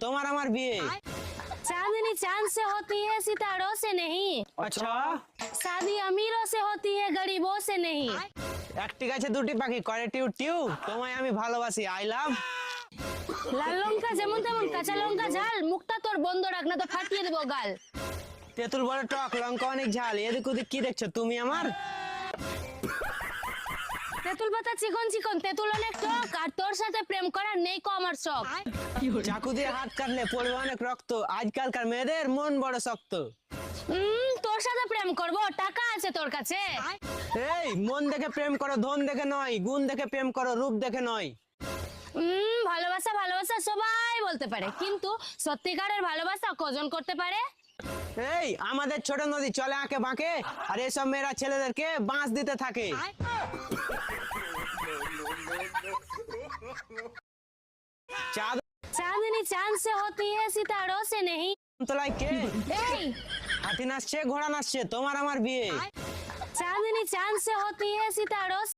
তোমার আমার বিয়ে। चांदनी चांद से होती है सितारों से नहीं। আচ্ছা, शादी अमीरों से होती है गरीबों से नहीं। একটি গাছে দুটি পাখি করে টিউ টিউ, তোমায় আমি ভালোবাসি, আই লাভ। লাল লঙ্কা যেমন তেমন কাঁচা লঙ্কা ঝাল, মুখটা তোর বন্ধ রাখ না তো ফাটিয়ে দেবো গাল। তেঁতুল বড় টক, লঙ্কা অনেক ঝাল, এদিক ওদিক কি দেখছো তুমি আমার? তেঁতুল পাতা চিকন চিকন, তেঁতুল অনেক টক, আর তোর সাথে প্রেম করার নেই কো আমার শখ। চাকু দিয়ে হাত কাটলে পড়বে অনেক রক্ত, আজকালকার মেয়েদের মন বড় শক্ত। তোর সাথে প্রেম করব, টাকা আছে তোর কাছে? এই মন দেখে প্রেম করো, ধন দেখে নয়, গুণ দেখে প্রেম করো, রূপ দেখে নয়। ভালোবাসা ভালোবাসা সবাই বলতে পারে, কিন্তু সত্যিকারের ভালোবাসা কজন করতে পারে? এই আমাদের ছোট নদী চলে আঁকে বাঁকে, আর এসব মেয়েরা ছেলেদেরকে বাঁশ দিতে থাকে। চাঁদ चांदनी चांद से होती है सितारों से नहीं। তলায় কে? এই হাতি নাচছে, ঘোড়া নাচছে, তোমার আমার বিয়ে। चांदनी चांद से होती है सितारों